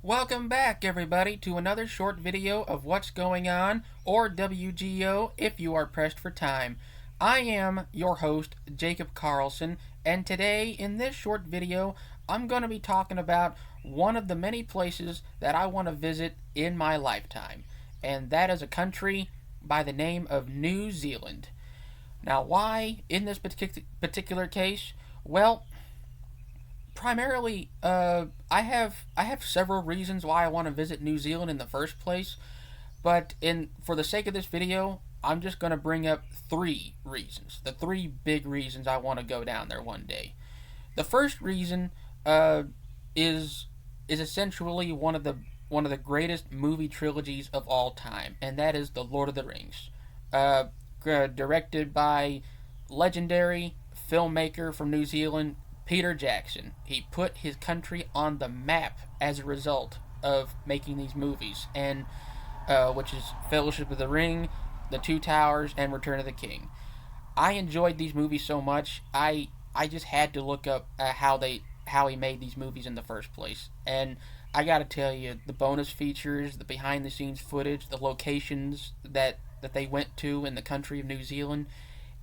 Welcome back, everybody, to another short video of What's Going On, or WGO if you are pressed for time. I am your host, Jacob Carlson, and today, in this short video, I'm going to be talking about one of the many places that I want to visit in my lifetime, and that is a country by the name of New Zealand. Now, why in this particular case? Well, primarily, I have several reasons why I want to visit New Zealand in the first place, but in for the sake of this video, I'm just going to bring up three reasons. The three big reasons I want to go down there one day. The first reason is essentially one of the greatest movie trilogies of all time, and that is The Lord of the Rings, uh, directed by legendary filmmaker from New Zealand, Peter Jackson. He put his country on the map as a result of making these movies, and which is Fellowship of the Ring, The Two Towers, and Return of the King. I enjoyed these movies so much. I just had to look up how he made these movies in the first place, and I gotta tell you, the bonus features, the behind the scenes footage, the locations that they went to in the country of New Zealand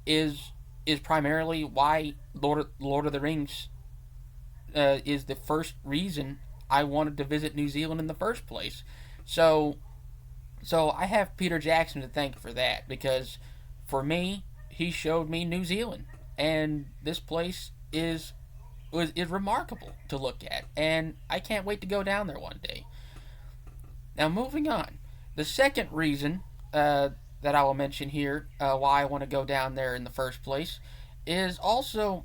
is is primarily why Lord of the Rings is the first reason I wanted to visit New Zealand in the first place. So so I have Peter Jackson to thank for that, because for me, he showed me New Zealand, and this place is remarkable to look at, and I can't wait to go down there one day. Now, moving on, the second reason that I will mention here, why I want to go down there in the first place, is also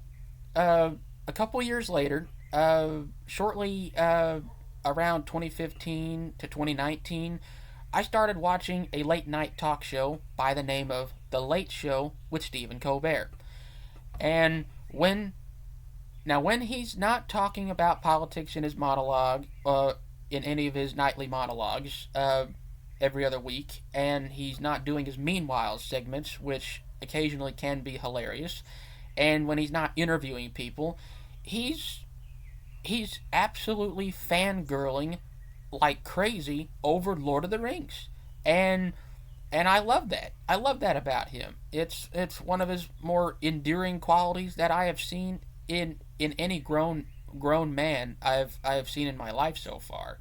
uh, a couple years later, shortly around 2015 to 2019, I started watching a late night talk show by the name of The Late Show with Stephen Colbert. And when he's not talking about politics in his monologue, in any of his nightly monologues, every other week, and he's not doing his Meanwhile segments, which occasionally can be hilarious, and when he's not interviewing people, he's he's absolutely fangirling like crazy over Lord of the Rings, and I love that. I love that about him. It's one of his more endearing qualities that I have seen in any grown man I have seen in my life so far.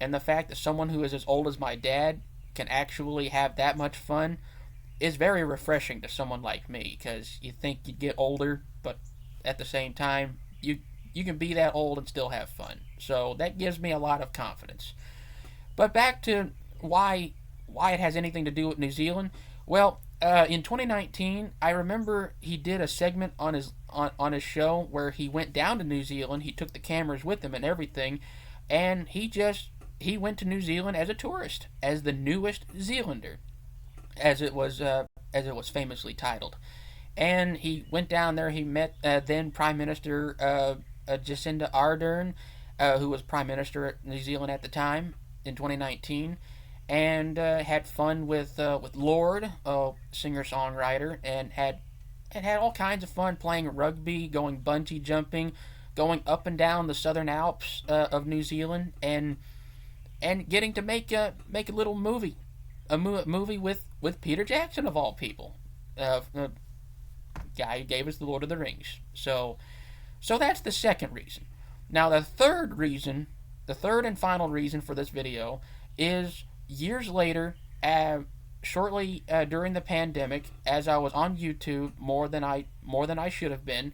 And the fact that someone who is as old as my dad can actually have that much fun is very refreshing to someone like me, because you think you'd get older, but at the same time, you can be that old and still have fun. So that gives me a lot of confidence. But back to why it has anything to do with New Zealand. Well, in 2019, I remember he did a segment on his show where he went down to New Zealand. He took the cameras with him and everything, and he went to New Zealand as a tourist, as the newest Zealander, as it was famously titled. And he went down there. He met then Prime Minister Jacinda Ardern, who was Prime Minister of New Zealand at the time in 2019, and had fun with Lord, singer songwriter, and had all kinds of fun playing rugby, going bungee jumping, going up and down the Southern Alps of New Zealand, and getting to make a little movie, movie with Peter Jackson of all people, guy who gave us the Lord of the Rings. So that's the second reason. Now the third and final reason for this video is years later, shortly during the pandemic, as I was on YouTube more than I should have been.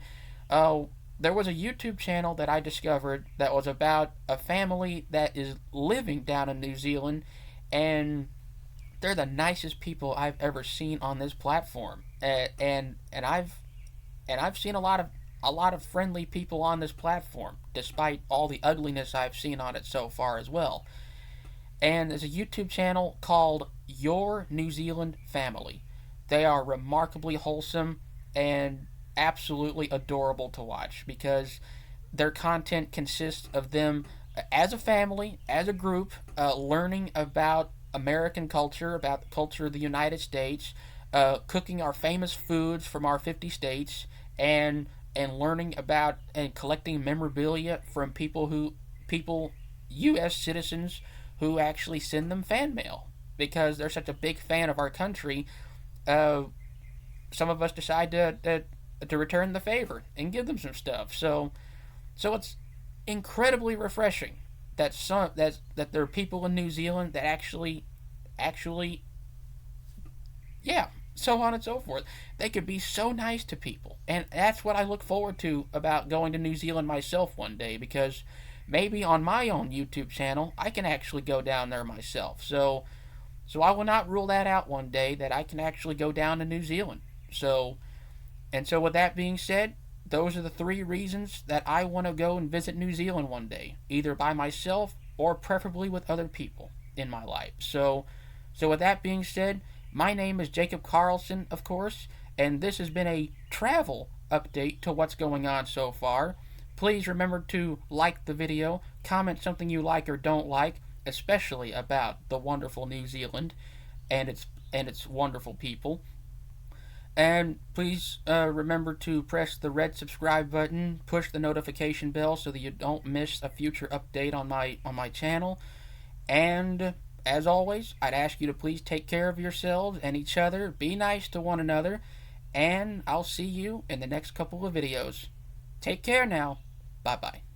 There was a YouTube channel that I discovered that was about a family that is living down in New Zealand, and they're the nicest people I've ever seen on this platform. And I've seen a lot of friendly people on this platform, despite all the ugliness I've seen on it so far as well. And there's a YouTube channel called Your New Zealand Family. They are remarkably wholesome and absolutely adorable to watch, because their content consists of them as a family, as a group, learning about American culture, about the culture of the United States, cooking our famous foods from our 50 states, and learning about and collecting memorabilia from people U.S. citizens who actually send them fan mail because they're such a big fan of our country. Some of us decide to return the favor and give them some stuff. So it's incredibly refreshing that there are people in New Zealand that actually yeah, so on and so forth. They could be so nice to people. And that's what I look forward to about going to New Zealand myself one day, because maybe on my own YouTube channel I can actually go down there myself. So I will not rule that out one day, that I can actually go down to New Zealand. So with that being said, those are the three reasons that I want to go and visit New Zealand one day, either by myself or preferably with other people in my life. So with that being said, my name is Jacob Carlson, of course, and this has been a travel update to what's going on so far. Please remember to like the video, comment something you like or don't like, especially about the wonderful New Zealand and its wonderful people. And please remember to press the red subscribe button, push the notification bell so that you don't miss a future update on my channel. And as always, I'd ask you to please take care of yourselves and each other, be nice to one another, and I'll see you in the next couple of videos. Take care now. Bye-bye.